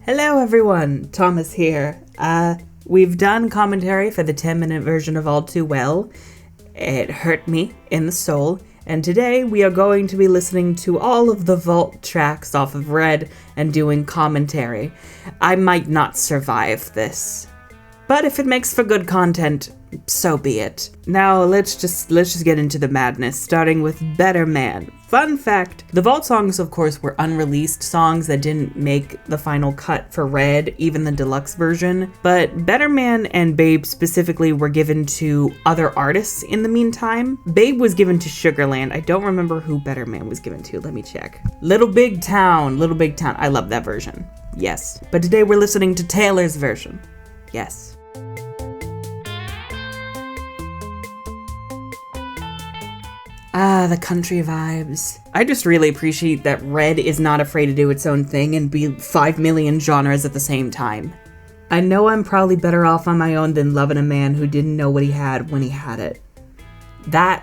Hello everyone, Thomas here. We've done commentary for the 10-minute version of All Too Well. It hurt me in the soul, and today we are going to be listening to all of the vault tracks off of Red and doing commentary. I might not survive this, but if it makes for good content, so be it. Now let's just get into the madness, starting with Better Man. Fun fact, the vault songs of course were unreleased songs that didn't make the final cut for Red, even the deluxe version, but Better Man and Babe specifically were given to other artists in the meantime. Babe was given to Sugarland. I don't remember who Better Man was given to, let me check. Little Big Town, I love that version. Yes, but today we're listening to Taylor's version. Yes. The country vibes. I just really appreciate that Red is not afraid to do its own thing and be 5 million genres at the same time. I know I'm probably better off on my own than loving a man who didn't know what he had when he had it. But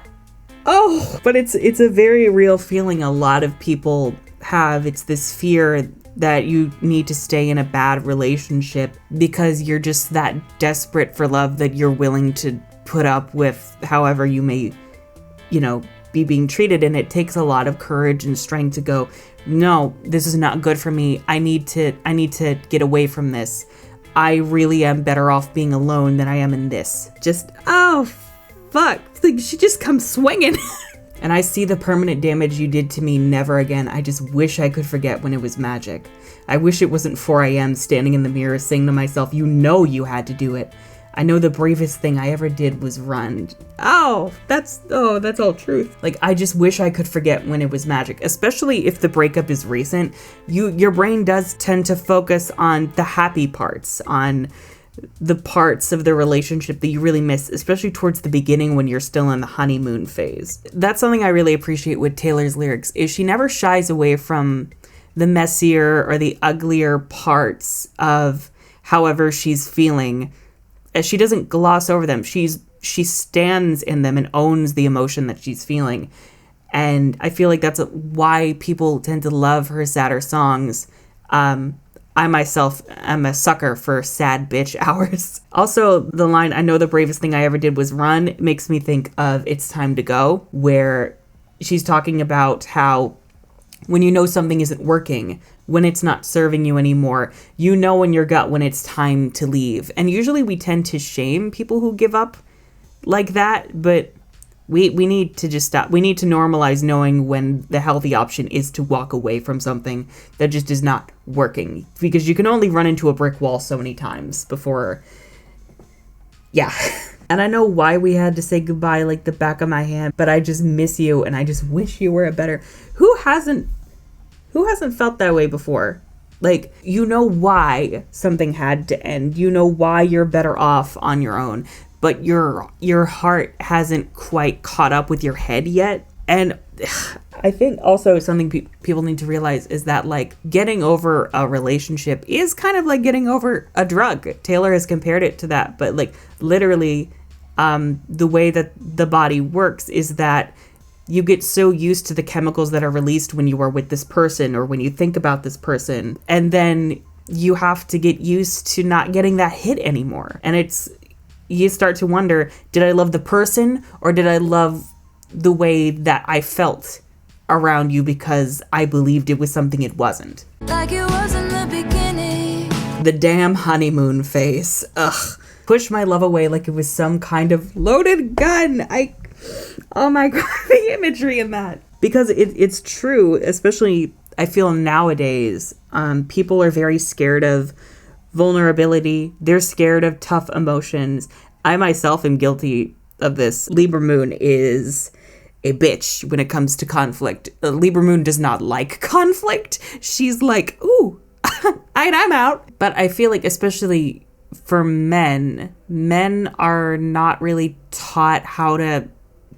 it's a very real feeling a lot of people have. It's this fear that you need to stay in a bad relationship because you're just that desperate for love that you're willing to put up with however you may, be being treated, and it takes a lot of courage and strength to go, no, this is not good for me. I need to get away from this. I really am better off being alone than I am in this. Fuck. Like, she just comes swinging. And I see the permanent damage you did to me, never again. I just wish I could forget when it was magic. I wish it wasn't 4 a.m. standing in the mirror saying to myself, you had to do it. I know the bravest thing I ever did was run. That's all truth. Like, I just wish I could forget when it was magic, especially if the breakup is recent. Your brain does tend to focus on the happy parts, on the parts of the relationship that you really miss, especially towards the beginning when you're still in the honeymoon phase. That's something I really appreciate with Taylor's lyrics, is she never shies away from the messier or the uglier parts of however she's feeling. She doesn't gloss over them. She stands in them and owns the emotion that she's feeling. And I feel like that's why people tend to love her sadder songs. I myself am a sucker for sad bitch hours. Also, the line, I know the bravest thing I ever did was run, makes me think of It's Time to Go, where she's talking about how when you know something isn't working, when it's not serving you anymore, you know in your gut when it's time to leave. And usually we tend to shame people who give up like that, but we need to just stop. We need to normalize knowing when the healthy option is to walk away from something that just is not working, because you can only run into a brick wall so many times before. Yeah. And I know why we had to say goodbye like the back of my hand, but I just miss you and I just wish you were a better. Who hasn't felt that way before? Like, why something had to end. Why you're better off on your own, but your heart hasn't quite caught up with your head yet. And I think also something people need to realize is that, like, getting over a relationship is kind of like getting over a drug. Taylor has compared it to that, but like literally the way that the body works is that you get so used to the chemicals that are released when you are with this person or when you think about this person, and then you have to get used to not getting that hit anymore. And you start to wonder, did I love the person or did I love the way that I felt around you because I believed it was something it wasn't? Like it was in the beginning. The damn honeymoon phase. Ugh. Push my love away like it was some kind of loaded gun. Oh my God, the imagery in that. Because it's true, especially I feel nowadays, people are very scared of vulnerability. They're scared of tough emotions. I myself am guilty of this. Libra Moon is a bitch when it comes to conflict. Libra Moon does not like conflict. She's like, ooh, I'm out. But I feel like especially for men are not really taught how to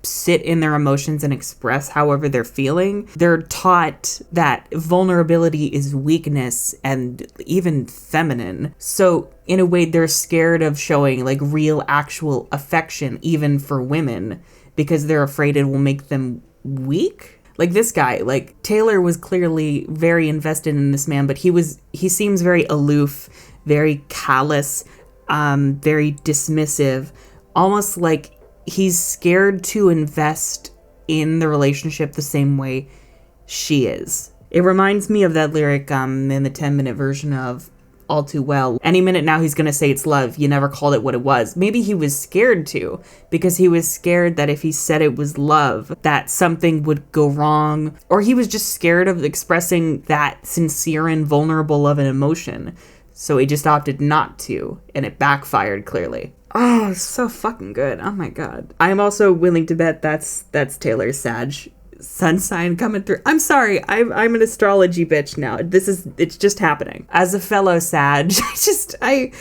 sit in their emotions and express however they're feeling. They're taught that vulnerability is weakness and even feminine. So in a way, they're scared of showing like real actual affection, even for women, because they're afraid it will make them weak. Like this guy, like Taylor was clearly very invested in this man, but he seems very aloof, very callous, very dismissive, almost like he's scared to invest in the relationship the same way she is. It reminds me of that lyric in the 10-minute version of All Too Well. Any minute now he's gonna say it's love. You never called it what it was. Maybe he was scared to, because he was scared that if he said it was love, that something would go wrong. Or he was just scared of expressing that sincere and vulnerable of an emotion. So he just opted not to, and it backfired clearly. Oh, so fucking good. Oh my god. I'm also willing to bet that's Taylor's Sag sun sign coming through. I'm sorry, I'm an astrology bitch now. It's just happening. As a fellow Sag, I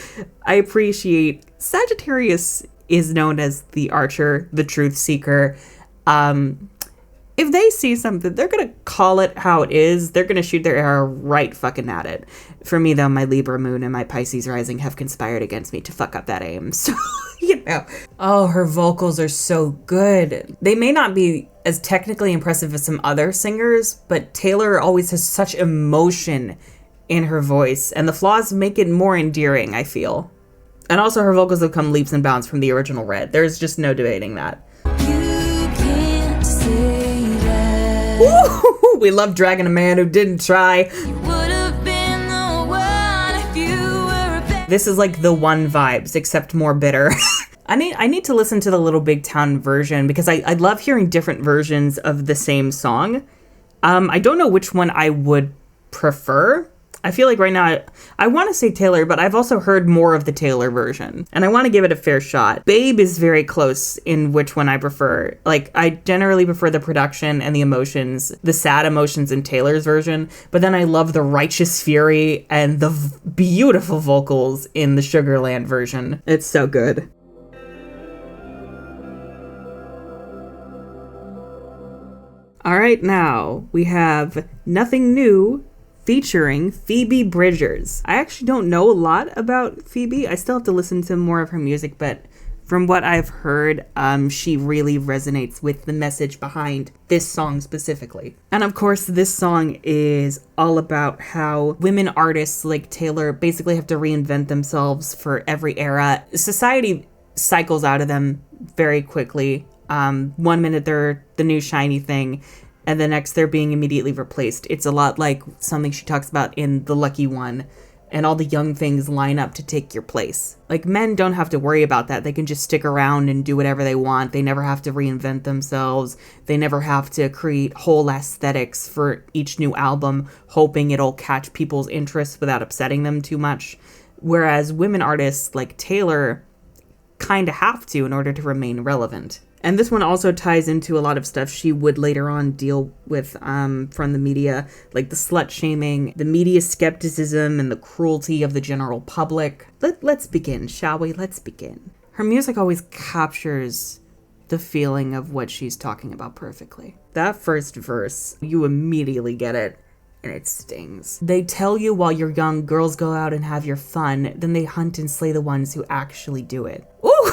appreciate Sagittarius is known as the archer, the truth seeker. If they see something, they're gonna call it how it is. They're gonna shoot their arrow right fucking at it. For me, though, my Libra moon and my Pisces rising have conspired against me to fuck up that aim. So, Oh, her vocals are so good. They may not be as technically impressive as some other singers, but Taylor always has such emotion in her voice, and the flaws make it more endearing, I feel. And also, her vocals have come leaps and bounds from the original Red. There's just no debating that. Ooh, we love dragging a man who didn't try. This is like the one vibes, except more bitter. I need to listen to the Little Big Town version because I love hearing different versions of the same song. I don't know which one I would prefer. I feel like right now I want to say Taylor, but I've also heard more of the Taylor version, and I want to give it a fair shot. Babe is very close in which one I prefer. Like, I generally prefer the production and the emotions, the sad emotions in Taylor's version, but then I love the righteous fury and the beautiful vocals in the Sugarland version. It's so good. All right, now we have Nothing New featuring Phoebe Bridgers. I actually don't know a lot about Phoebe. I still have to listen to more of her music, but from what I've heard, she really resonates with the message behind this song specifically. And of course, this song is all about how women artists like Taylor basically have to reinvent themselves for every era. Society cycles out of them very quickly. 1 minute they're the new shiny thing, and the next they're being immediately replaced. It's a lot like something she talks about in The Lucky One, and all the young things line up to take your place. Like, men don't have to worry about that. They can just stick around and do whatever they want. They never have to reinvent themselves. They never have to create whole aesthetics for each new album, hoping it'll catch people's interest without upsetting them too much. Whereas women artists like Taylor kind of have to in order to remain relevant. And this one also ties into a lot of stuff she would later on deal with from the media, like the slut shaming, the media skepticism, and the cruelty of the general public. Let's begin, shall we? Let's begin. Her music always captures the feeling of what she's talking about perfectly. That first verse, you immediately get it, and it stings. They tell you while you're young, girls go out and have your fun, then they hunt and slay the ones who actually do it. Ooh!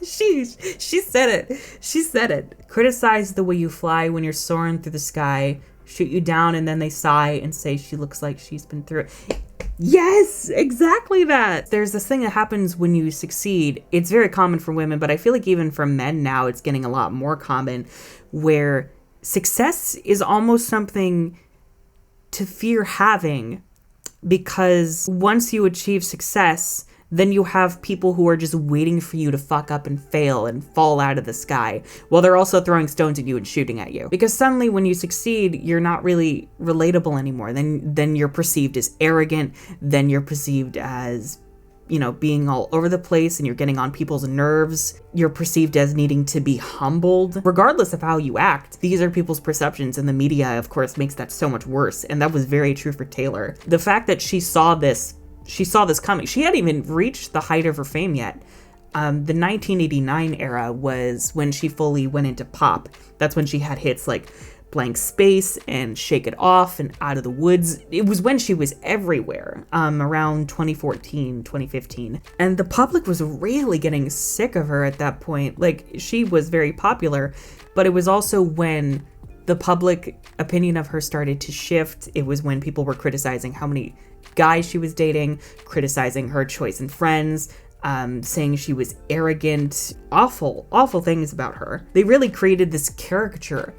She said it. She said it. Criticize the way you fly when you're soaring through the sky. Shoot you down and then they sigh and say she looks like she's been through it. Yes, exactly that. There's this thing that happens when you succeed. It's very common for women, but I feel like even for men now it's getting a lot more common, where success is almost something to fear having, because once you achieve success, then you have people who are just waiting for you to fuck up and fail and fall out of the sky, while they're also throwing stones at you and shooting at you. Because suddenly when you succeed, you're not really relatable anymore. Then you're perceived as arrogant, then you're perceived as, being all over the place and you're getting on people's nerves. You're perceived as needing to be humbled. Regardless of how you act, these are people's perceptions, and the media, of course, makes that so much worse. And that was very true for Taylor. The fact that she saw this coming. She hadn't even reached the height of her fame yet. The 1989 era was when she fully went into pop. That's when she had hits like Blank Space and Shake It Off and Out of the Woods. It was when she was everywhere, around 2014, 2015. And the public was really getting sick of her at that point. Like, she was very popular, but it was also when the public opinion of her started to shift. It was when people were criticizing how many guys she was dating, criticizing her choice in friends, saying she was arrogant, awful things about her. They really created this caricature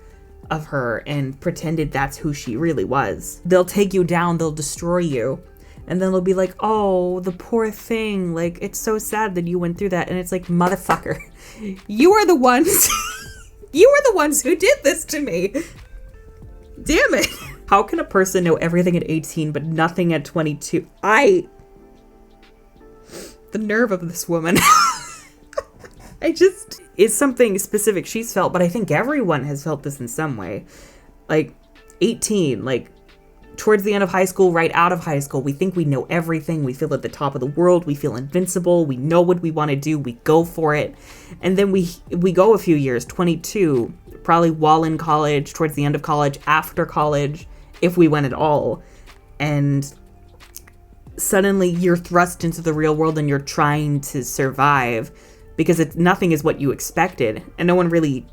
of her and pretended that's who she really was. They'll take you down, they'll destroy you, and then they'll be like, oh, the poor thing, like, it's so sad that you went through that. And it's like, motherfucker, you are the ones you are the ones who did this to me. Damn it. How can a person know everything at 18 but nothing at 22? The nerve of this woman. It's something specific she's felt, but I think everyone has felt this in some way. Like, 18, like, towards the end of high school, right out of high school, we think we know everything. We feel at the top of the world. We feel invincible. We know what we want to do. We go for it. And then we go a few years, 22, probably while in college, towards the end of college, after college, if we went at all. And suddenly you're thrust into the real world and you're trying to survive, because nothing is what you expected, and no one really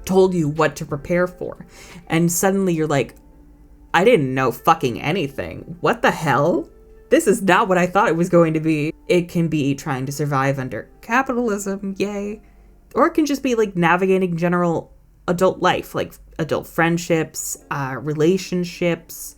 told you what to prepare for. And suddenly you're like, I didn't know fucking anything. What the hell? This is not what I thought it was going to be. It can be trying to survive under capitalism, yay. Or it can just be like navigating general adult life, like adult friendships, relationships,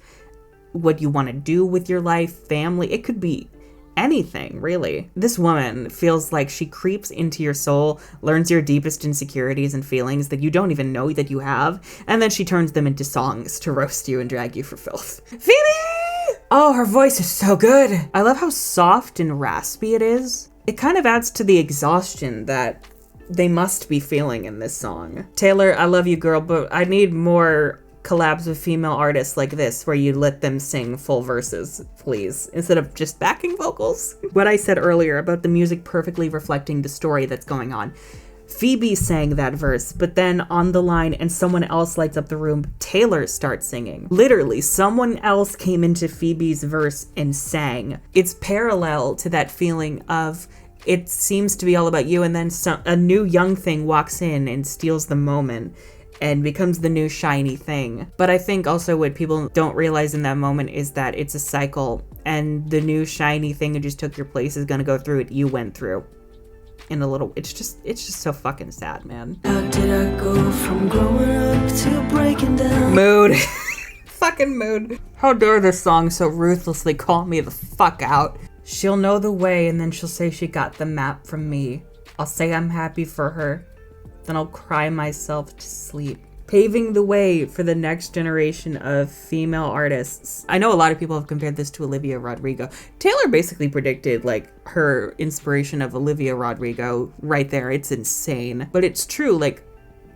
what you want to do with your life, family. It could be anything, really. This woman feels like she creeps into your soul, learns your deepest insecurities and feelings that you don't even know that you have, and then she turns them into songs to roast you and drag you for filth. Phoebe! Oh, her voice is so good. I love how soft and raspy it is. It kind of adds to the exhaustion that they must be feeling in this song. Taylor, I love you, girl, but I need more collabs with female artists like this, where you let them sing full verses, please, instead of just backing vocals. What I said earlier about the music perfectly reflecting the story that's going on. Phoebe sang that verse, but then on the line and someone else lights up the room, Taylor starts singing. Literally, someone else came into Phoebe's verse and sang. It's parallel to that feeling of it seems to be all about you, and then a new young thing walks in and steals the moment and becomes the new shiny thing. But I think also what people don't realize in that moment is that it's a cycle, and the new shiny thing who just took your place is gonna go through what you went through. In a little, it's just so fucking sad, man. How did I go from growing up to breaking down? Mood. Fucking mood. How dare this song so ruthlessly call me the fuck out. She'll know the way, and then she'll say she got the map from me. I'll say I'm happy for her, then I'll cry myself to sleep. Paving the way for the next generation of female artists. I know a lot of people have compared this to Olivia Rodrigo. Taylor basically predicted like her inspiration of Olivia Rodrigo right there. It's insane. But it's true, like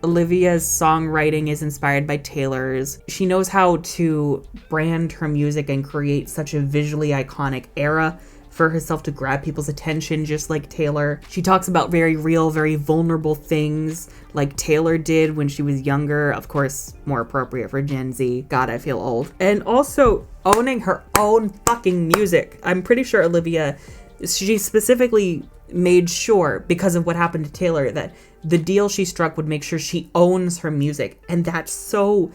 Olivia's songwriting is inspired by Taylor's. She knows how to brand her music and create such a visually iconic era for herself to grab people's attention, just like Taylor. She talks about very real, very vulnerable things like Taylor did when she was younger. Of course, more appropriate for Gen Z. God, I feel old. And also owning her own fucking music. I'm pretty sure Olivia, she specifically made sure, because of what happened to Taylor, that the deal she struck would make sure she owns her music. And that's so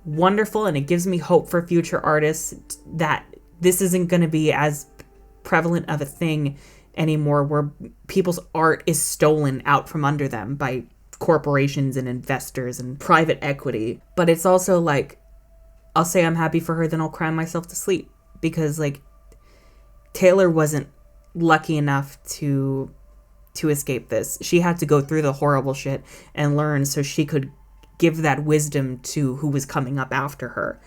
wonderful, and it gives me hope for future artists that this isn't going to be as prevalent of a thing anymore, where people's art is stolen out from under them by corporations and investors and private equity. But it's also like, I'll say I'm happy for her, then I'll cry myself to sleep, because like Taylor wasn't lucky enough to escape this. She had to go through the horrible shit and learn so she could give that wisdom to who was coming up after her.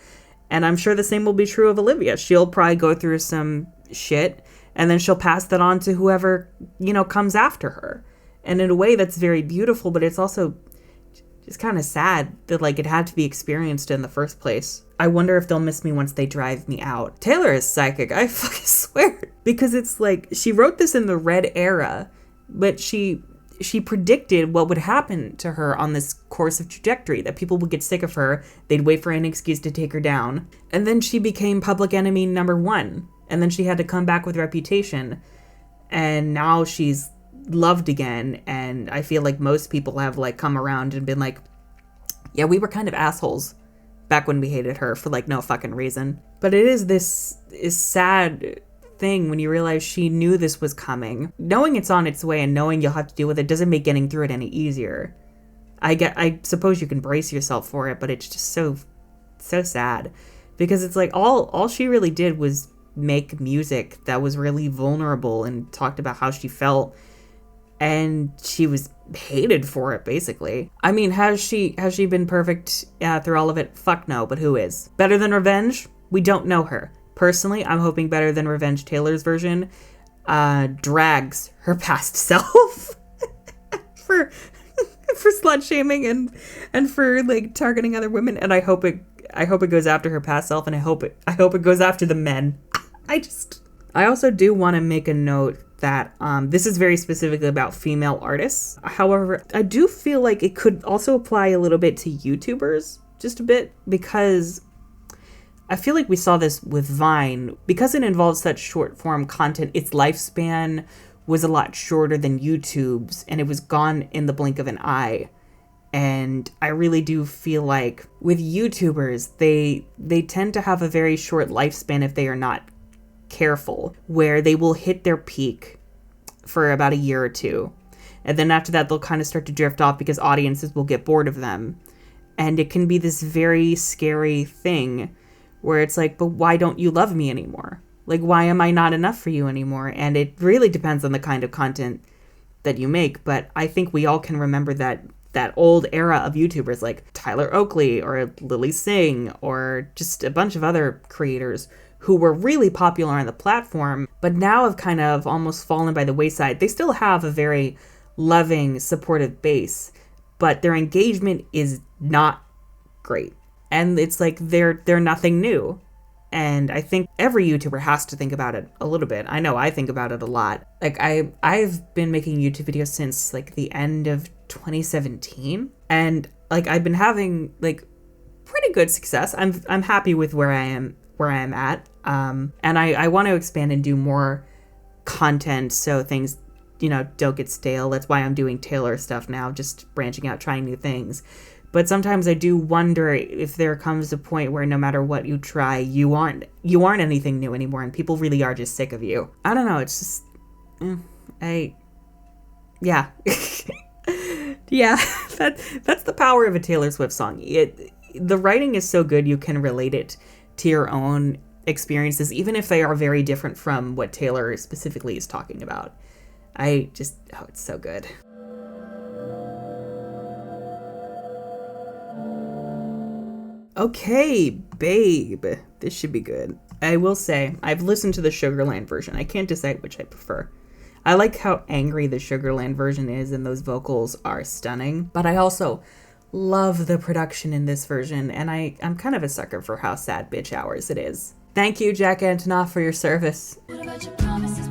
And I'm sure the same will be true of Olivia. She'll probably go through some shit, and then she'll pass that on to whoever, comes after her. And in a way that's very beautiful, but it's also just kind of sad that like it had to be experienced in the first place. I wonder if they'll miss me once they drive me out. Taylor is psychic, I fucking swear. Because it's like, she wrote this in the Red era, but she she predicted what would happen to her on this course of trajectory, that people would get sick of her, they'd wait for any excuse to take her down. And then she became public enemy number one. And then she had to come back with Reputation. And now she's loved again. And I feel like most people have like come around and been like, yeah, we were kind of assholes back when we hated her for like no fucking reason. But it is sad thing when you realize she knew this was coming. Knowing it's on its way and knowing you'll have to deal with it doesn't make getting through it any easier. I suppose you can brace yourself for it, but it's just so sad. Because it's like all she really did was make music that was really vulnerable and talked about how she felt, and she was hated for it, basically. I mean, has she been perfect through all of it? Fuck no, but who is? Better Than Revenge? We don't know her. Personally, I'm hoping Better Than Revenge Taylor's version drags her past self for slut shaming and for like targeting other women, and I hope it goes after her past self, and I hope it goes after the men. I also do want to make a note that this is very specifically about female artists. However, I do feel like it could also apply a little bit to YouTubers, just a bit, because I feel like we saw this with Vine. Because it involves such short form content, its lifespan was a lot shorter than YouTube's, and it was gone in the blink of an eye. And I really do feel like with YouTubers, they tend to have a very short lifespan if they are not careful, where they will hit their peak for about a year or two. And then after that, they'll kind of start to drift off because audiences will get bored of them. And it can be this very scary thing where it's like, but why don't you love me anymore? Like, why am I not enough for you anymore? And it really depends on the kind of content that you make. But I think we all can remember that old era of YouTubers like Tyler Oakley or Lily Singh or just a bunch of other creators who were really popular on the platform, but now have kind of almost fallen by the wayside. They still have a very loving, supportive base, but their engagement is not great. And it's like they're nothing new. And I think every YouTuber has to think about it a little bit. I know I think about it a lot. Like I've been making YouTube videos since like the end of 2017, and like I've been having like pretty good success. I'm happy with where I am at. And I want to expand and do more content so things, don't get stale. That's why I'm doing Taylor stuff now, just branching out, trying new things. But sometimes I do wonder if there comes a point where no matter what you try, you aren't anything new anymore, and people really are just sick of you. I don't know. It's just, yeah. Yeah, that's the power of a Taylor Swift song. The writing is so good you can relate it to your own experiences, even if they are very different from what Taylor specifically is talking about. It's so good. Okay, Babe. This should be good. I will say, I've listened to the Sugarland version. I can't decide which I prefer. I like how angry the Sugarland version is, and those vocals are stunning. But I also love the production in this version, and I'm kind of a sucker for how sad bitch hours it is. Thank you, Jack Antonoff, for your service. What about your promises?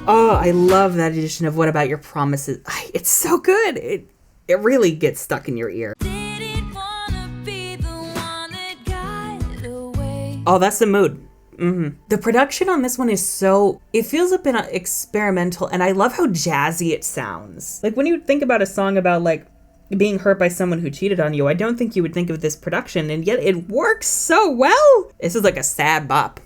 Oh, I love that edition of What About Your Promises. It's so good. It really gets stuck in your ear. Oh, that's the mood. Mm-hmm. The production on this one is it feels a bit experimental, and I love how jazzy it sounds. Like when you think about a song about like being hurt by someone who cheated on you, I don't think you would think of this production, and yet it works so well. This is like a sad bop.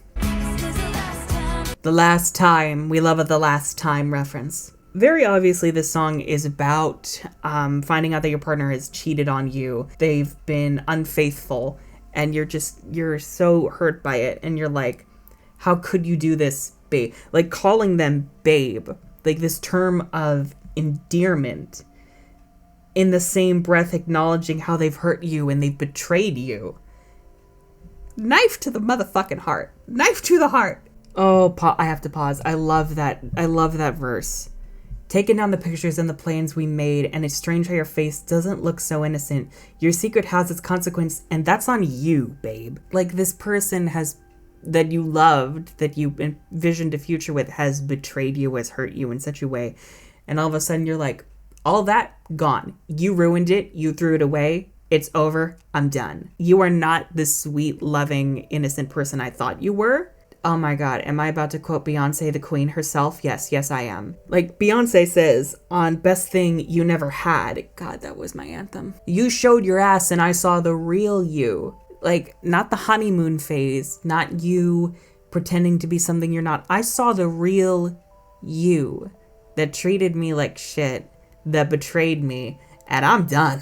The Last Time. We love a The Last Time reference. Very obviously, this song is about finding out that your partner has cheated on you. They've been unfaithful. And you're so hurt by it. And you're like, how could you do this, babe? Like calling them babe, like this term of endearment, in the same breath acknowledging how they've hurt you and they've betrayed you. Knife to the motherfucking heart. Knife to the heart. Oh, I have to pause. I love that verse. Taking down the pictures and the plans we made, and it's strange how your face doesn't look so innocent. Your secret has its consequence, and that's on you, babe. Like, this person that you loved, that you envisioned a future with, has betrayed you, has hurt you in such a way. And all of a sudden you're like, All that, gone. You ruined it. You threw it away. It's over. I'm done. You are not the sweet, loving, innocent person I thought you were. Oh my God, am I about to quote Beyonce, the queen herself? Yes, I am. Like Beyonce says on Best Thing You Never Had. God, that was my anthem. You showed your ass and I saw the real you. Like, not the honeymoon phase, not you pretending to be something you're not. I saw the real you that treated me like shit, that betrayed me, and I'm done.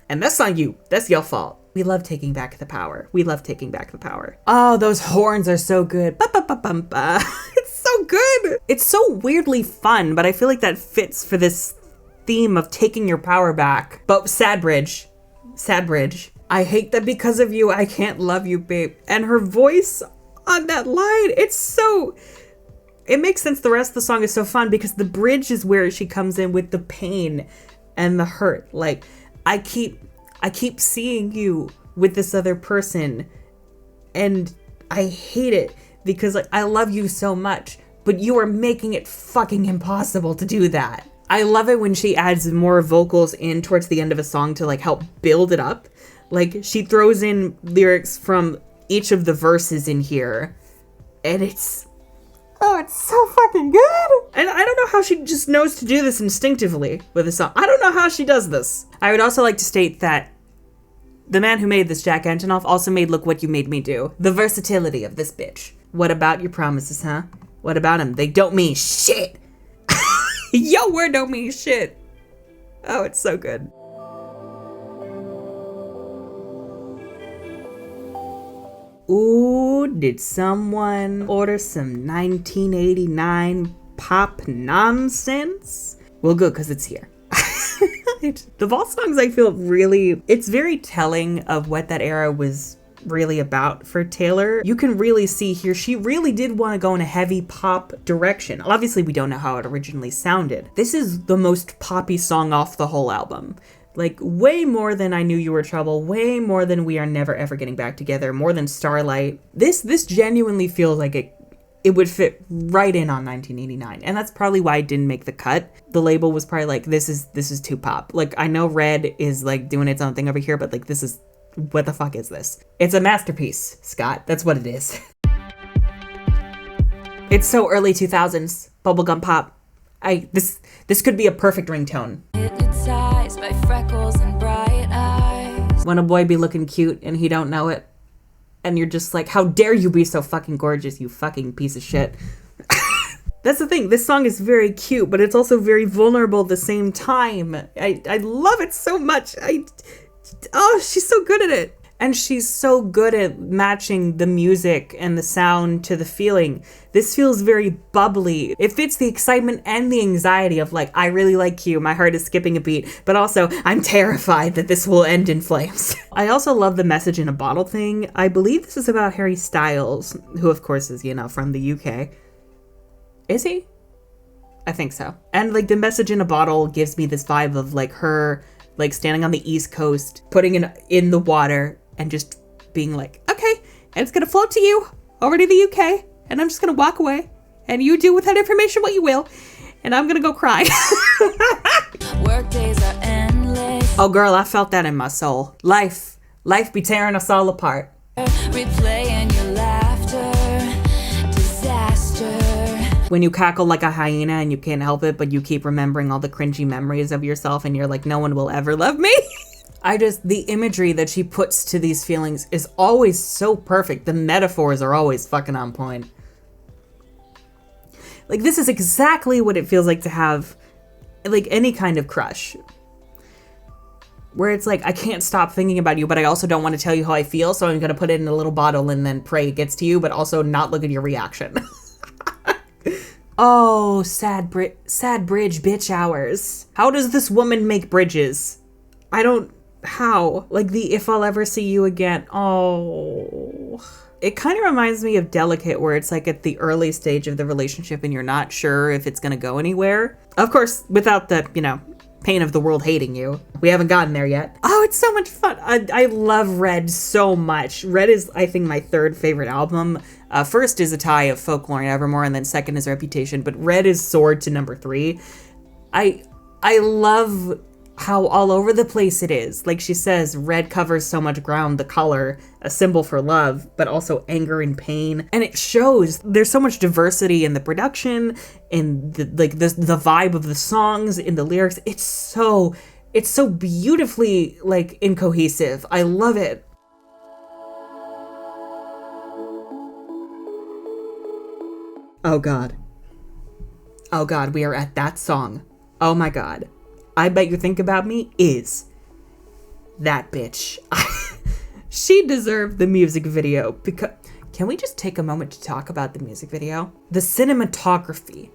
And that's on you. That's your fault. We love taking back the power. We love taking back the power. Oh, those horns are so good. Ba-ba-ba-bum-ba. It's so good. It's so weirdly fun, but I feel like that fits for this theme of taking your power back. But sad bridge. I hate that because of you, I can't love you, babe. And her voice on that line, it makes sense. The rest of the song is so fun because the bridge is where she comes in with the pain and the hurt. Like, I keep seeing you with this other person and I hate it because like I love you so much, but you are making it fucking impossible to do that. I love it when she adds more vocals in towards the end of a song to like help build it up. Like she throws in lyrics from each of the verses in here and it's so fucking good. And I don't know how she just knows to do this instinctively with a song. I don't know how she does this. I would also like to state that the man who made this, Jack Antonoff, also made Look What You Made Me Do. The versatility of this bitch. What about your promises, huh? What about them? They don't mean shit. Your word don't mean shit. Oh, it's so good. Ooh, did someone order some 1989 pop nonsense? Well, good, because it's here. The Vault songs, I feel it's very telling of what that era was really about for Taylor. You can really see here, she really did want to go in a heavy pop direction. Obviously, we don't know how it originally sounded. This is the most poppy song off the whole album. Like, way more than I Knew You Were Trouble, way more than We Are Never Ever Getting Back Together, more than Starlight. This genuinely feels like it would fit right in on 1989. And that's probably why it didn't make the cut. The label was probably like, this is too pop. Like, I know Red is like doing its own thing over here, but like, what the fuck is this? It's a masterpiece, Scott. That's what it is. It's so early 2000s, bubblegum pop. This could be a perfect ringtone. By freckles and bright eyes. When a boy be looking cute and he don't know it, and you're just like, how dare you be so fucking gorgeous, you fucking piece of shit. That's the thing, this song is very cute, but it's also very vulnerable at the same time. I love it so much. She's so good at it. And she's so good at matching the music and the sound to the feeling. This feels very bubbly. It fits the excitement and the anxiety of like, I really like you, my heart is skipping a beat, but also I'm terrified that this will end in flames. I also love the message in a bottle thing. I believe this is about Harry Styles, who of course is, from the UK. Is he? I think so. And like the message in a bottle gives me this vibe of like her like standing on the East Coast, putting it in the water, and just being like, okay, and it's gonna float to you over to the UK, and I'm just gonna walk away, and you do with that information what you will, and I'm gonna go cry. Work days are endless. Oh girl, I felt that in my soul. Life be tearing us all apart. Replaying your laughter, disaster. When you cackle like a hyena and you can't help it, but you keep remembering all the cringy memories of yourself, and you're like, no one will ever love me. The imagery that she puts to these feelings is always so perfect. The metaphors are always fucking on point. Like, this is exactly what it feels like to have, like, any kind of crush. Where it's like, I can't stop thinking about you, but I also don't want to tell you how I feel, so I'm gonna put it in a little bottle and then pray it gets to you, but also not look at your reaction. Oh, sad bridge bitch hours. How does this woman make bridges? How? Like the If I'll Ever See You Again. Oh. It kind of reminds me of Delicate, where it's like at the early stage of the relationship and you're not sure if it's going to go anywhere. Of course, without the, pain of the world hating you. We haven't gotten there yet. Oh, it's so much fun. I love Red so much. Red is, I think, my third favorite album. First is a tie of Folklore and Evermore, and then second is Reputation, but Red is soared to number 3. I love how all over the place it is. Like she says, red covers so much ground, the color, a symbol for love, but also anger and pain. And it shows there's so much diversity in the production, in the vibe of the songs, in the lyrics. It's so beautifully like incohesive. I love it. Oh God. Oh God, we are at that song. Oh my God. I Bet You Think About Me is that bitch. She deserved the music video because... Can we just take a moment to talk about the music video? The cinematography,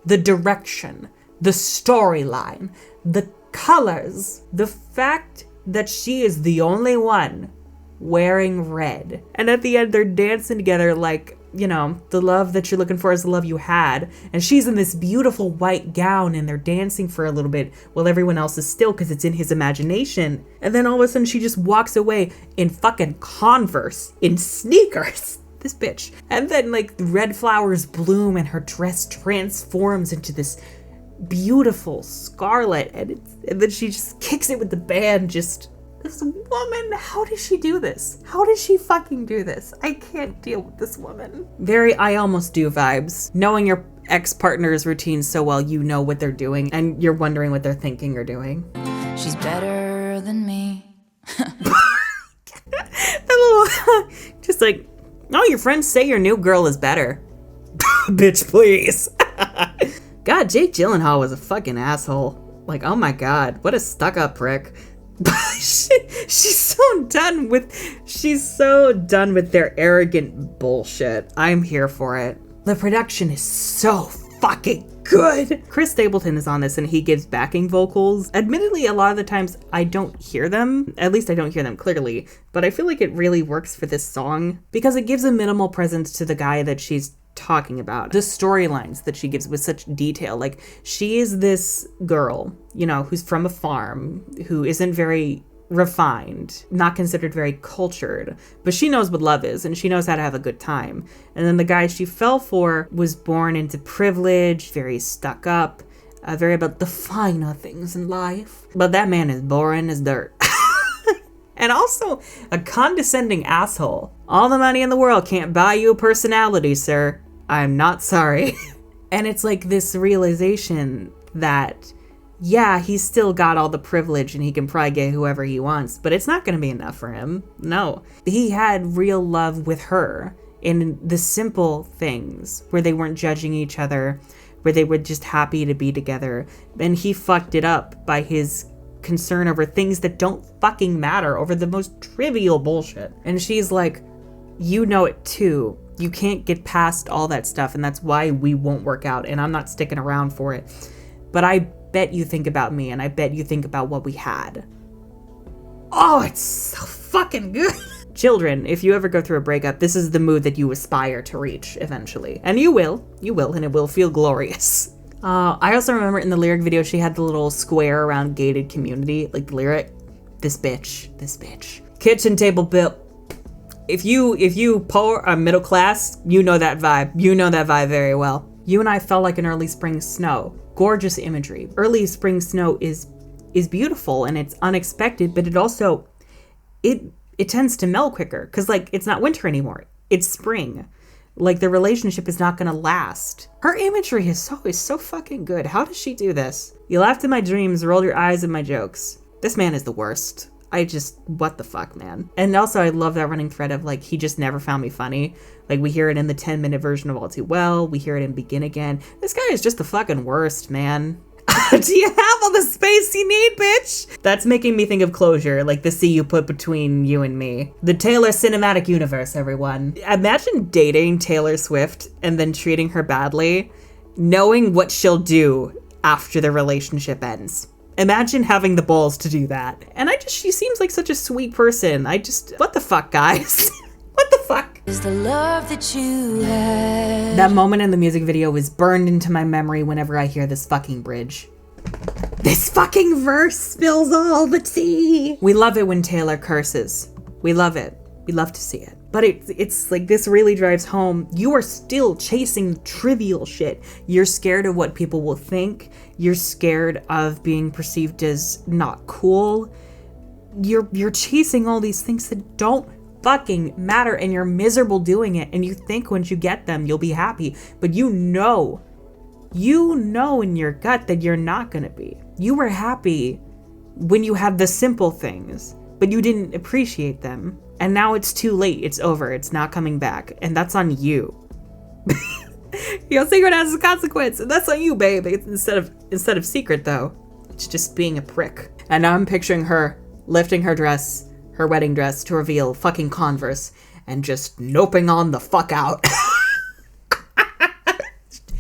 the direction, the storyline, the colors, the fact that she is the only one wearing red. And at the end, they're dancing together like, you know, the love that you're looking for is the love you had. And she's in this beautiful white gown and they're dancing for a little bit while everyone else is still because it's in his imagination. And then all of a sudden she just walks away in fucking Converse, in sneakers. This bitch. And then like red flowers bloom and her dress transforms into this beautiful scarlet. And then she just kicks it with the band. Just... This woman, how does she do this? How does she fucking do this? I can't deal with this woman. Very I Almost Do vibes. Knowing your ex-partner's routine so well, you know what they're doing, and you're wondering what they're thinking or doing. She's better than me. Just like, oh, your friends say your new girl is better. Bitch, please. God, Jake Gyllenhaal was a fucking asshole. Like, oh my God, what a stuck-up prick. She's so done with their arrogant bullshit. I'm here for it. The production is so fucking good. Chris Stapleton is on this and he gives backing vocals. Admittedly, a lot of the times I don't hear them. At least I don't hear them clearly, but I feel like it really works for this song because it gives a minimal presence to the guy that she's talking about. The storylines that she gives with such detail. Like, she is this girl, you know, who's from a farm, who isn't very refined, not considered very cultured, but she knows what love is and she knows how to have a good time. And then the guy she fell for was born into privilege, very stuck up, very about the finer things in life. But that man is boring as dirt. And also a condescending asshole. All the money in the world can't buy you a personality, sir. I'm not sorry. And it's like this realization that, yeah, he's still got all the privilege and he can probably get whoever he wants, but it's not going to be enough for him. No. He had real love with her in the simple things where they weren't judging each other, where they were just happy to be together. And he fucked it up by his concern over things that don't fucking matter, over the most trivial bullshit. And she's like, you know it too. You can't get past all that stuff, and that's why we won't work out, and I'm not sticking around for it. But I bet you think about me, and I bet you think about what we had. Oh, it's so fucking good. Children, if you ever go through a breakup, this is the mood that you aspire to reach eventually. And you will, and it will feel glorious. I also remember in the lyric video, she had the little square around gated community, like the lyric, this bitch. Kitchen table bill. If you poor or middle class, you know that vibe. You know that vibe very well. You and I felt like an early spring snow. Gorgeous imagery. Early spring snow is beautiful and it's unexpected, but it also, it tends to melt quicker because like it's not winter anymore. It's spring. Like the relationship is not gonna last. Her imagery is so fucking good. How does she do this? You laughed in my dreams, rolled your eyes at my jokes. This man is the worst. What the fuck, man. And also I love that running thread of like, he just never found me funny. Like we hear it in the 10-minute version of All Too Well. We hear it in Begin Again. This guy is just the fucking worst, man. Do you have all the space you need, bitch? That's making me think of Closure, like the sea you put between you and me. The Taylor Cinematic Universe, everyone. Imagine dating Taylor Swift and then treating her badly, knowing what she'll do after the relationship ends. Imagine having the balls to do that. And she seems like such a sweet person. What the fuck, guys? What the fuck? Is the love that you had. That moment in the music video is burned into my memory whenever I hear this fucking bridge. This fucking verse spills all the tea. We love it when Taylor curses. We love it. We love to see it. But it's like, this really drives home. You are still chasing trivial shit. You're scared of what people will think. You're scared of being perceived as not cool. You're chasing all these things that don't fucking matter, and you're miserable doing it, and you think once you get them, you'll be happy. But you know in your gut that you're not gonna be. You were happy when you had the simple things, but you didn't appreciate them. And now it's too late. It's over. It's not coming back. And that's on you. Your secret has a consequence. And that's on you, babe. Instead of secret, though, it's just being a prick. And now I'm picturing her lifting her dress, her wedding dress, to reveal fucking Converse and just noping on the fuck out.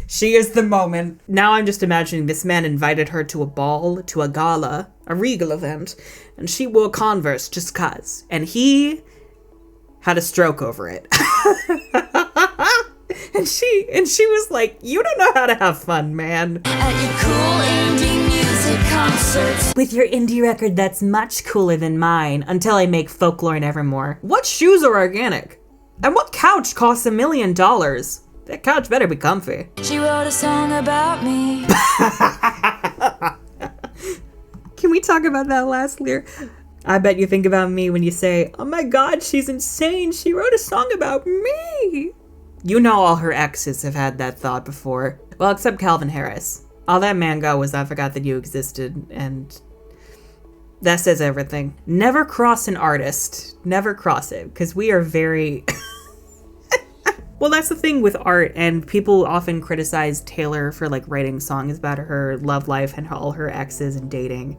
She is the moment. Now I'm just imagining this man invited her to a ball, to a gala, a regal event, and she wore Converse just 'cause. And he had a stroke over it. and she was like, you don't know how to have fun, man. At your cool indie music concerts. With your indie record that's much cooler than mine, until I make Folklore and Evermore. What shoes are organic? And what couch costs $1 million? That couch better be comfy. She wrote a song about me. Can we talk about that last lyric? I bet you think about me when you say, oh my god, she's insane. She wrote a song about me. You know all her exes have had that thought before. Well, except Calvin Harris. All that man got was I forgot that you existed, and that says everything. Never cross an artist. Never cross it, because we are very... Well, that's the thing with art, and people often criticize Taylor for like writing songs about her love life and all her exes and dating,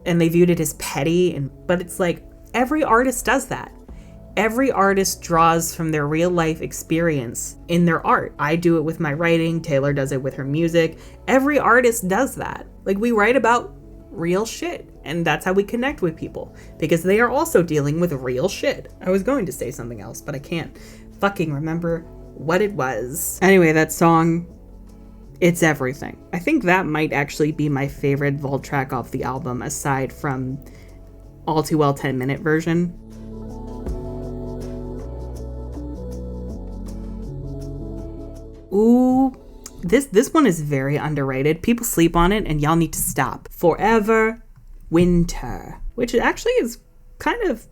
and they viewed it as petty. But it's like, every artist does that. Every artist draws from their real life experience in their art. I do it with my writing. Taylor does it with her music. Every artist does that. Like, we write about real shit, and that's how we connect with people, because they are also dealing with real shit. I was going to say something else, but I can't fucking remember what it was. Anyway, that song, it's everything. I think that might actually be my favorite Vault track off the album, aside from All Too Well 10-minute version. Ooh, this one is very underrated. People sleep on it, and y'all need to stop. Forever Winter, which actually is kind of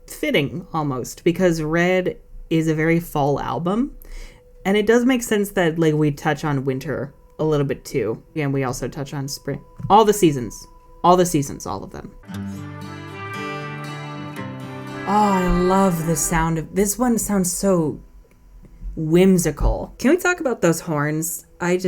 fitting almost, because Red is a very fall album, and it does make sense that like we touch on winter a little bit too, and we also touch on spring. All the seasons, all of them. Oh, I love the sound of this one. Sounds so whimsical. Can we talk about those horns? I'm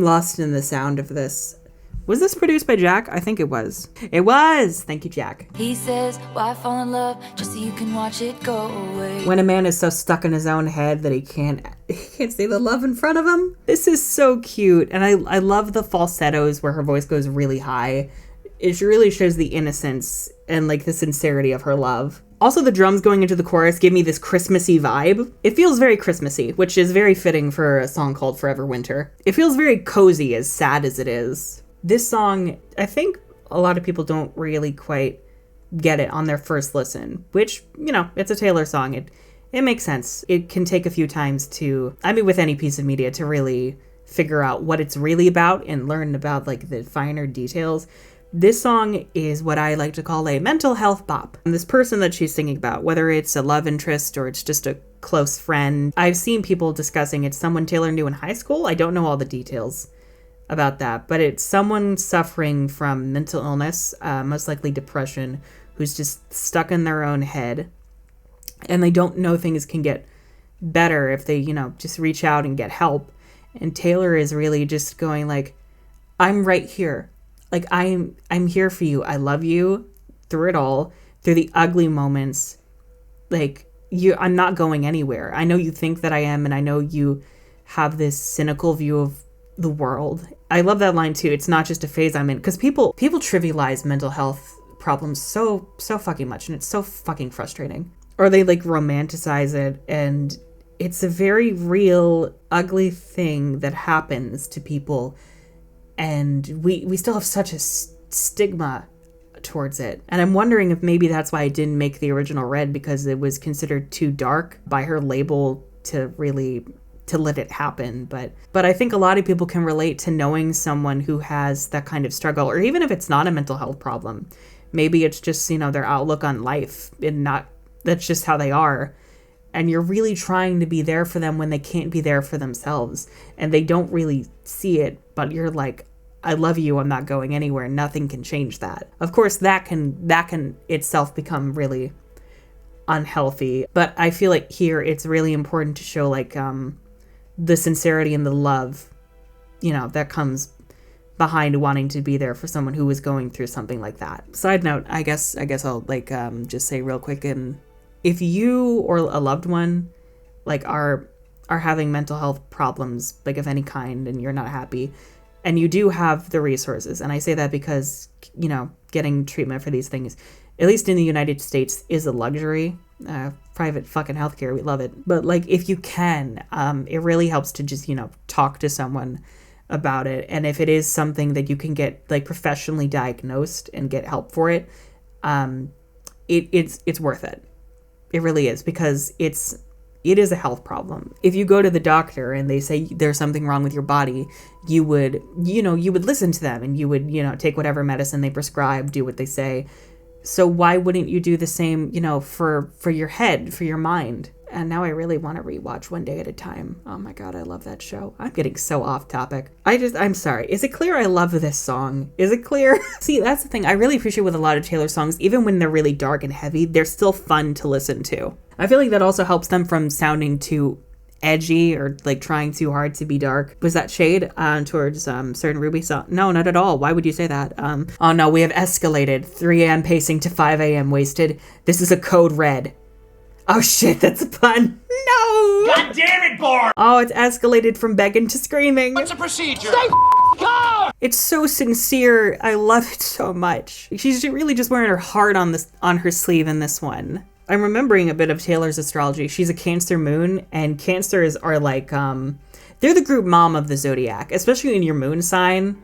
lost in the sound of this. Was this produced by Jack? I think it was. It was! Thank you, Jack. He says, why fall in love just so you can watch it go away? When a man is so stuck in his own head that he can't see the love in front of him. This is so cute. And I love the falsettos where her voice goes really high. It really shows the innocence and like the sincerity of her love. Also, the drums going into the chorus give me this Christmassy vibe. It feels very Christmassy, which is very fitting for a song called Forever Winter. It feels very cozy, as sad as it is. This song, I think a lot of people don't really quite get it on their first listen, which, you know, it's a Taylor song. It makes sense. It can take a few times with any piece of media, to really figure out what it's really about and learn about like the finer details. This song is what I like to call a mental health bop. And this person that she's singing about, whether it's a love interest or it's just a close friend, I've seen people discussing it's someone Taylor knew in high school. I don't know all the details about that, but it's someone suffering from mental illness, most likely depression, who's just stuck in their own head, and they don't know things can get better if they, just reach out and get help. And Taylor is really just going like, I'm right here. Like, I'm here for you. I love you through it all, through the ugly moments. Like, I'm not going anywhere. I know you think that I am, and I know you have this cynical view of the world. I love that line too. It's not just a phase I'm in, because people trivialize mental health problems so fucking much, and it's so fucking frustrating. Or they like romanticize it, and it's a very real ugly thing that happens to people, and we still have such a stigma towards it. And I'm wondering if maybe that's why I didn't make the original Red, because it was considered too dark by her label to really to let it happen. But I think a lot of people can relate to knowing someone who has that kind of struggle, or even if it's not a mental health problem, maybe it's just, you know, their outlook on life and not, that's just how they are. And you're really trying to be there for them when they can't be there for themselves and they don't really see it, but you're like, I love you, I'm not going anywhere. Nothing can change that. Of course, that can itself become really unhealthy. But I feel like here it's really important to show like the sincerity and the love, you know, that comes behind wanting to be there for someone who was going through something like that. Side note, I guess I'll like just say real quick, and if you or a loved one like are having mental health problems, like of any kind, and you're not happy, and you do have the resources, and I say that because, you know, getting treatment for these things, at least in the United States, is a luxury. Private fucking healthcare, we love it. But like, if you can, it really helps to just, you know, talk to someone about it. And if it is something that you can get like professionally diagnosed and get help for it, it's worth it. It really is, because it is a health problem. If you go to the doctor and they say there's something wrong with your body, you would listen to them, and you would, you know, take whatever medicine they prescribe, do what they say. So why wouldn't you do the same, you know, for your head, for your mind? And now I really want to rewatch One Day at a Time. Oh my God, I love that show. I'm getting so off topic. I'm sorry. Is it clear I love this song? Is it clear? See, that's the thing. I really appreciate with a lot of Taylor songs, even when they're really dark and heavy, they're still fun to listen to. I feel like that also helps them from sounding too edgy or like trying too hard to be dark. Was that shade towards certain Ruby song? No, not at all. Why would you say that? Oh no, we have escalated. 3 a.m. pacing to 5 a.m. wasted. This is a code red. Oh shit, that's a pun. No! God damn it, Barb! Oh, it's escalated from begging to screaming. What's the procedure? Stay calm! It's so sincere. I love it so much. She's really just wearing her heart on her sleeve in this one. I'm remembering a bit of Taylor's astrology. She's a Cancer moon, and Cancers are like, they're the group mom of the zodiac, especially in your moon sign.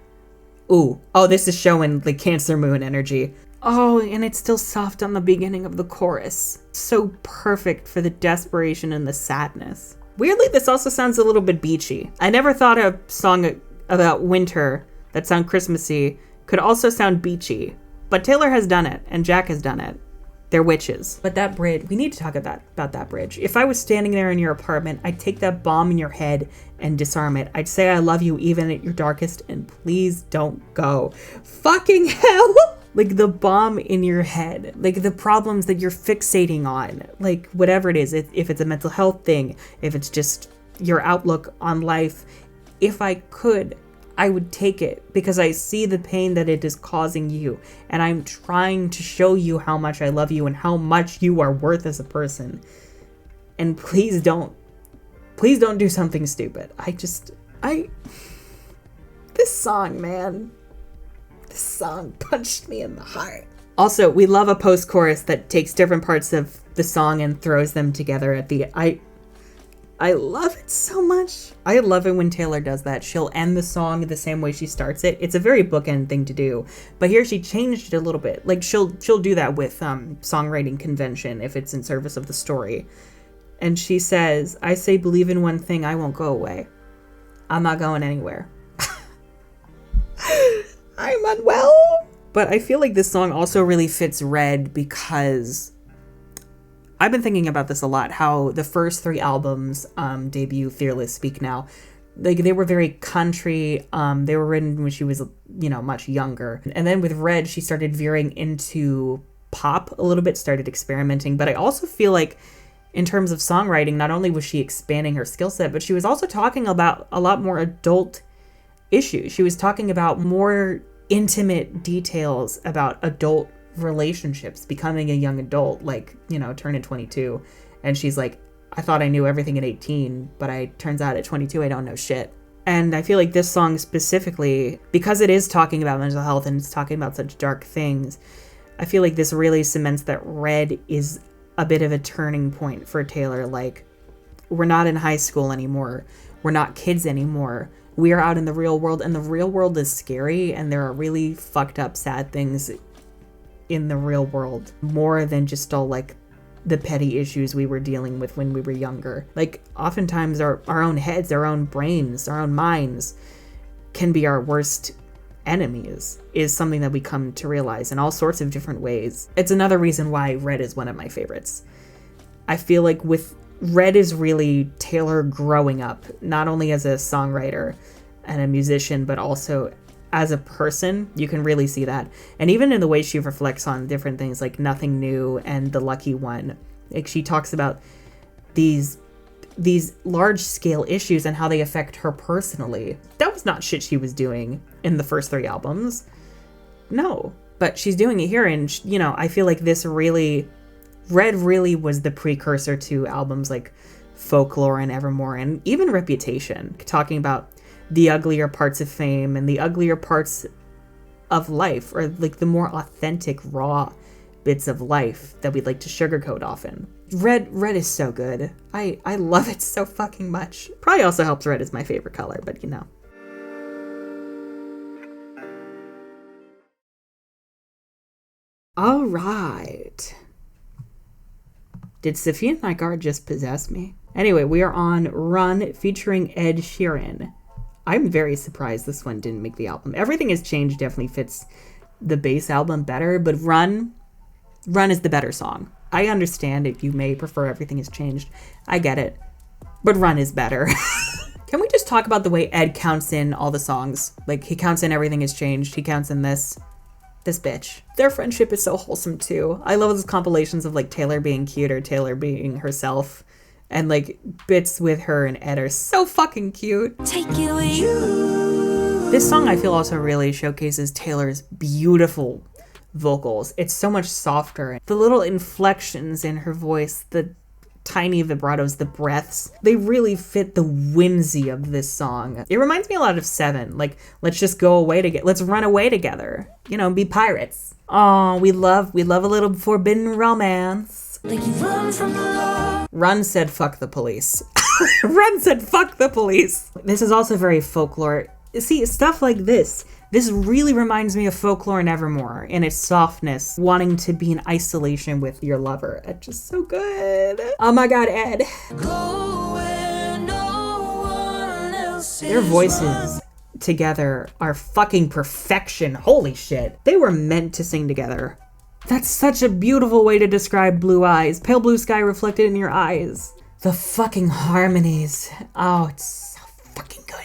Ooh, oh, this is showing the Cancer moon energy. Oh, and it's still soft on the beginning of the chorus. So perfect for the desperation and the sadness. Weirdly, this also sounds a little bit beachy. I never thought a song about winter that sound Christmassy could also sound beachy, but Taylor has done it, and Jack has done it. They're witches. But that bridge, we need to talk about that bridge. If I was standing there in your apartment, I'd take that bomb in your head and disarm it. I'd say I love you even at your darkest, and please don't go. Fucking hell! Like the bomb in your head, like the problems that you're fixating on, like whatever it is, if it's a mental health thing, if it's just your outlook on life, if I could, I would take it, because I see the pain that it is causing you, and I'm trying to show you how much I love you and how much you are worth as a person. And please don't do something stupid. This song, man. This song punched me in the heart. Also, we love a post-chorus that takes different parts of the song and throws them together at the... I love it so much. I love it when Taylor does that. She'll end the song the same way she starts it. It's a very bookend thing to do. But here she changed it a little bit. Like she'll do that with songwriting convention if it's in service of the story. And she says, I say believe in one thing, I won't go away. I'm not going anywhere. I'm unwell. But I feel like this song also really fits Red because I've been thinking about this a lot, how the first 3 albums, debut, Fearless, Speak Now, like they were very country. They were written when she was, you know, much younger. And then with Red, she started veering into pop a little bit, started experimenting. But I also feel like in terms of songwriting, not only was she expanding her skill set, but she was also talking about a lot more adult issues. She was talking about more intimate details about adult relationships, becoming a young adult, like, you know, turning 22. And she's like, I thought I knew everything at 18, but turns out at 22 I don't know shit. And I feel like this song specifically, because it is talking about mental health and it's talking about such dark things, I feel like this really cements that Red is a bit of a turning point for Taylor. Like, we're not in high school anymore. We're not kids anymore. We are out in the real world, and the real world is scary, and there are really fucked up, sad things in the real world, more than just all like the petty issues we were dealing with when we were younger. Like oftentimes our own heads, our own brains, our own minds can be our worst enemies, is something that we come to realize in all sorts of different ways. It's another reason why Red is one of my favorites. I feel like with Red is really Taylor growing up, not only as a songwriter and a musician, but also as a person. You can really see that. And even in the way she reflects on different things like Nothing New and The Lucky One. Like she talks about these large scale issues and how they affect her personally. That was not shit she was doing in the first 3 albums. No, but she's doing it here. And you know, I feel like Red really was the precursor to albums like Folklore and Evermore and even Reputation, talking about the uglier parts of fame and the uglier parts of life, or like the more authentic, raw bits of life that we'd like to sugarcoat often. Red is so good. I love it so fucking much. Probably also helps red is my favorite color, but you know. All right. Did Sophia Nygaard just possess me? Anyway, we are on Run featuring Ed Sheeran. I'm very surprised this one didn't make the album. Everything Has Changed definitely fits the base album better, but Run is the better song. I understand if you may prefer Everything Has Changed. I get it. But Run is better. Can we just talk about the way Ed counts in all the songs? Like, he counts in Everything Has Changed. He counts in this bitch. Their friendship is so wholesome too. I love those compilations of like Taylor being cute or Taylor being herself. And like bits with her and Ed are so fucking cute. Take it with you. This song I feel also really showcases Taylor's beautiful vocals. It's so much softer. The little inflections in her voice, the tiny vibratos, the breaths, they really fit the whimsy of this song. It reminds me a lot of Seven. Like, let's just go away together. Let's run away together. You know, be pirates. Oh, we love a little forbidden romance. Like you run from the law. Run said fuck the police. Run said fuck the police. This is also very Folklore. See, stuff like this really reminds me of Folklore and Evermore in its softness, wanting to be in isolation with your lover. It's just so good. Oh my god, Ed. Go where no one else Their voices together are fucking perfection. Holy shit. They were meant to sing together. That's such a beautiful way to describe Blue Eyes. Pale blue sky reflected in your eyes. The fucking harmonies. Oh, it's so fucking good.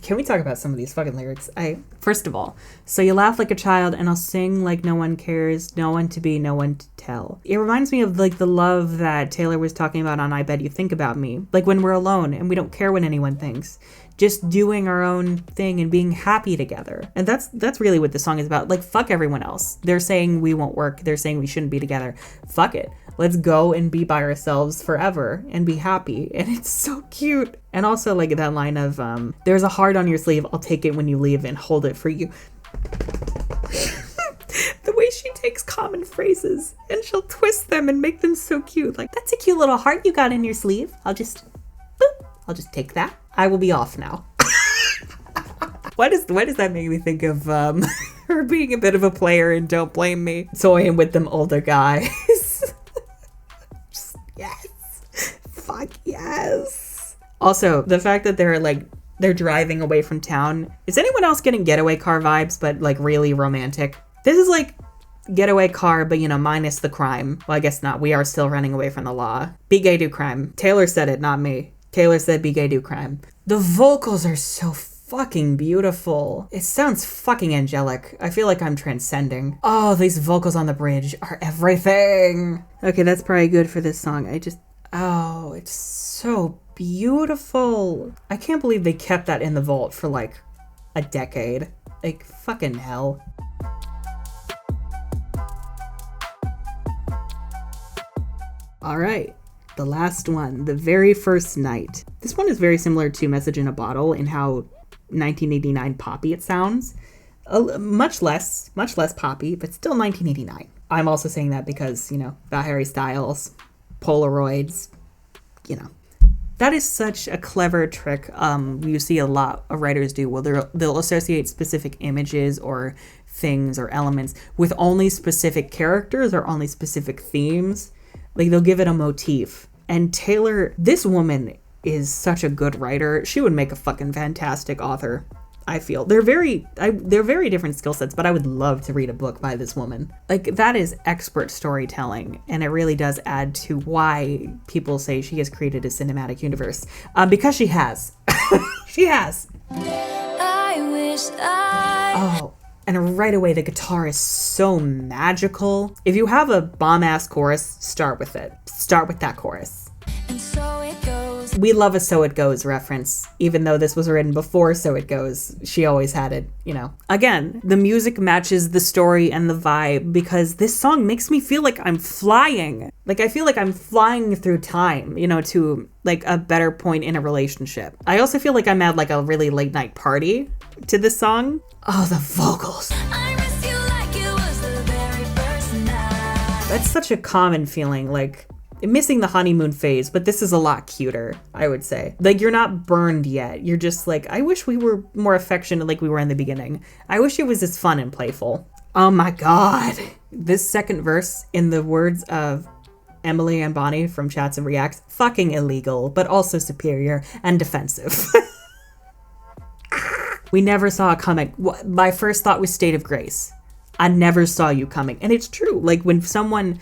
Can we talk about some of these fucking lyrics? First of all, so you laugh like a child and I'll sing like no one cares, no one to be, no one to tell. It reminds me of like the love that Taylor was talking about on I Bet You Think About Me. Like when we're alone and we don't care what anyone thinks. Just doing our own thing and being happy together. And that's really what the song is about. Like, fuck everyone else. They're saying we won't work. They're saying we shouldn't be together. Fuck it. Let's go and be by ourselves forever and be happy. And it's so cute. And also like that line of, there's a heart on your sleeve. I'll take it when you leave and hold it for you. The way she takes common phrases and she'll twist them and make them so cute. Like, that's a cute little heart you got in your sleeve. I'll just take that. I will be off now. Why does that make me think of her being a bit of a player in Don't Blame Me? Toying with them older guys. Yes. Fuck yes. Also, the fact that they're driving away from town. Is anyone else getting Getaway Car vibes, but like really romantic? This is like Getaway Car, but you know, minus the crime. Well, I guess not. We are still running away from the law. Be gay, do crime. Taylor said it, not me. Taylor said be gay, do crime. The vocals are so fucking beautiful. It sounds fucking angelic. I feel like I'm transcending. Oh, these vocals on the bridge are everything. Okay, that's probably good for this song. Oh, it's so beautiful. I can't believe they kept that in the vault for like a decade. Like, fucking hell. All right. The last one, The Very First Night. This one is very similar to Message in a Bottle in how 1989 poppy it sounds. Much less poppy, but still 1989. I'm also saying that because, you know, about Harry Styles, Polaroids, you know, That is such a clever trick. You see a lot of writers do. Well, they'll associate specific images or things or elements with only specific characters or only specific themes. Like they'll give it a motif. And Taylor, this woman is such a good writer. She would make a fucking fantastic author, I feel. They're very different skill sets, but I would love to read a book by this woman. Like, that is expert storytelling, and it really does add to why people say she has created a cinematic universe. Because she has. She has. I wish I... Oh, and right away, the guitar is so magical. If you have a bomb-ass chorus, start with it. Start with that chorus. And so it goes. We love a So It Goes reference, even though this was written before So It Goes. She always had it, you know. Again, the music matches the story and the vibe because this song makes me feel like I'm flying. Like, I feel like I'm flying through time, you know, to like a better point in a relationship. I also feel like I'm at like a really late night party to this song. Oh, the vocals. I miss you like it was the very first night. That's such a common feeling, like missing the honeymoon phase, but this is a lot cuter, I would say. Like, you're not burned yet. You're just like, I wish we were more affectionate like we were in the beginning. I wish it was as fun and playful. Oh my God. This second verse, in the words of Emily and Bonnie from Chats and Reacts, fucking illegal, but also superior and defensive. We never saw it coming. My first thought was State of Grace. I never saw you coming. And it's true. Like, when someone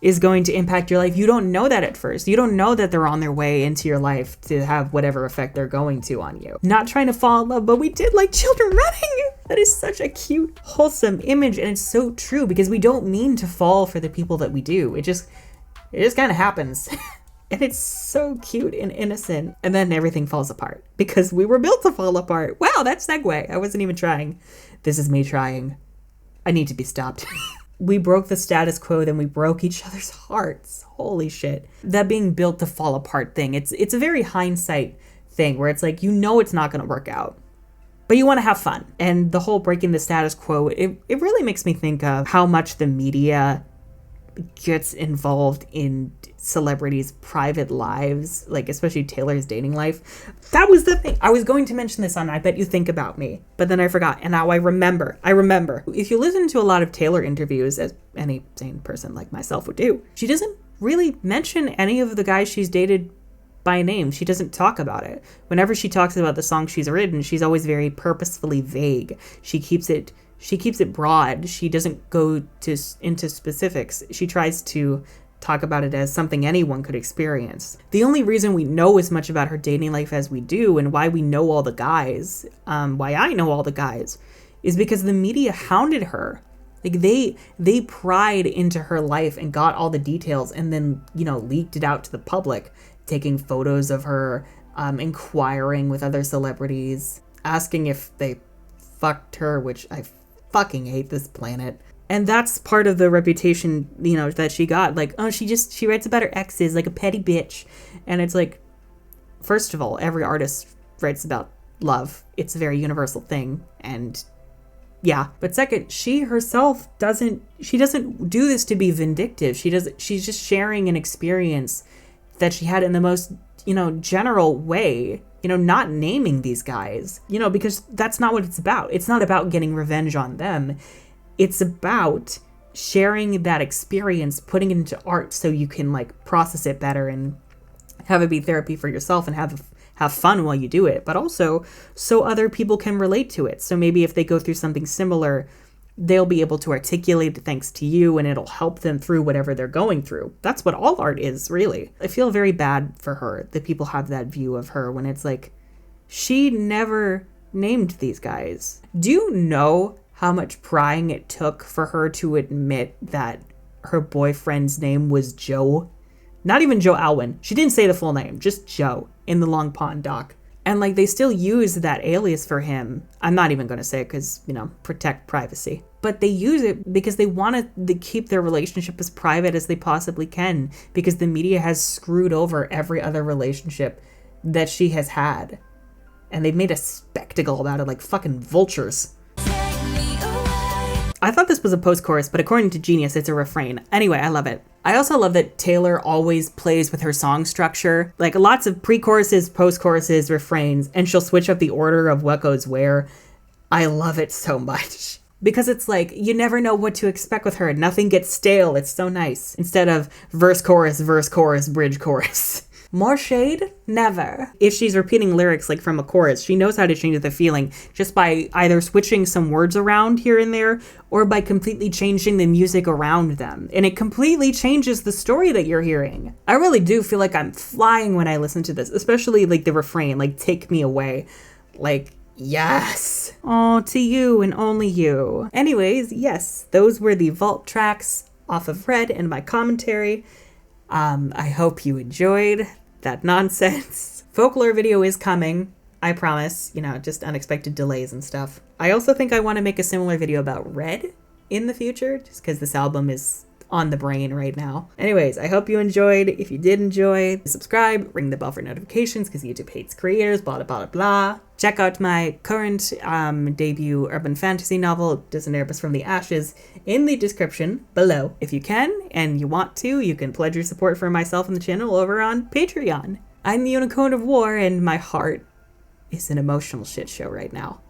is going to impact your life, you don't know that at first. You don't know that they're on their way into your life to have whatever effect they're going to on you. Not trying to fall in love, but we did like children running. That is such a cute, wholesome image. And it's so true because we don't mean to fall for the people that we do. It just kind of happens. And it's so cute and innocent. And then everything falls apart because we were built to fall apart. Wow, that segue. I wasn't even trying. This is me trying. I need to be stopped. We broke the status quo, then we broke each other's hearts. Holy shit. That being built to fall apart thing, it's a very hindsight thing where it's like, you know it's not going to work out, but you want to have fun. And the whole breaking the status quo, it really makes me think of how much the media gets involved in celebrities' private lives, like especially Taylor's dating life. That was the thing. I was going to mention this on I Bet You Think About Me, but then I forgot, and now I remember. If you listen to a lot of Taylor interviews, as any sane person like myself would do, she doesn't really mention any of the guys she's dated by name. She doesn't talk about it. Whenever she talks about the songs she's written, she's always very purposefully vague. She keeps it broad. She doesn't go into specifics. She tries to talk about it as something anyone could experience. The only reason we know as much about her dating life as we do and why we know all the guys, why I know all the guys, is because the media hounded her. Like they pried into her life and got all the details and then, you know, leaked it out to the public, taking photos of her, inquiring with other celebrities, asking if they fucked her, which I fucking hate this planet. And that's part of the reputation, you know, that she got. Like, oh, she writes about her exes like a petty bitch. And it's like, first of all, every artist writes about love. It's a very universal thing. And yeah. But second, she herself doesn't do this to be vindictive. She's just sharing an experience that she had in the most, you know, general way. You know, not naming these guys, you know, because that's not what it's about. It's not about getting revenge on them. It's about sharing that experience, putting it into art so you can like process it better and have it be therapy for yourself and have fun while you do it, but also so other people can relate to it. So maybe if they go through something similar, they'll be able to articulate it thanks to you and it'll help them through whatever they're going through. That's what all art is, really. I feel very bad for her that people have that view of her when it's like, she never named these guys. Do you know how much prying it took for her to admit that her boyfriend's name was Joe? Not even Joe Alwyn. She didn't say the full name, just Joe in the Long Pond doc. And like they still use that alias for him. I'm not even going to say it because, you know, protect privacy. But they use it because they want to keep their relationship as private as they possibly can because the media has screwed over every other relationship that she has had. And they've made a spectacle about it like fucking vultures. I thought this was a post-chorus, but according to Genius, it's a refrain. Anyway, I love it. I also love that Taylor always plays with her song structure. Like lots of pre-choruses, post-choruses, refrains, and she'll switch up the order of what goes where. I love it so much. Because it's like, you never know what to expect with her. Nothing gets stale. It's so nice. Instead of verse, chorus, bridge, chorus. More shade? Never. If she's repeating lyrics like from a chorus, she knows how to change the feeling just by either switching some words around here and there or by completely changing the music around them. And it completely changes the story that you're hearing. I really do feel like I'm flying when I listen to this, especially like the refrain, like take me away. Like, yes. Oh, to you and only you. Anyways, yes, those were the vault tracks off of Red and my commentary. I hope you enjoyed that nonsense. Folklore video is coming, I promise, just unexpected delays and stuff. I also think I want to make a similar video about Red in the future, just because this album is on the brain right now. Anyways, I hope you enjoyed. If you did enjoy, subscribe, ring the bell for notifications, because YouTube hates creators, blah, blah, blah, blah. Check out my current debut urban fantasy novel, Disinherbus from the Ashes, in the description below. If you can, and you want to, you can pledge your support for myself and the channel over on Patreon. I'm the Unicorn of War, and my heart is an emotional shit show right now.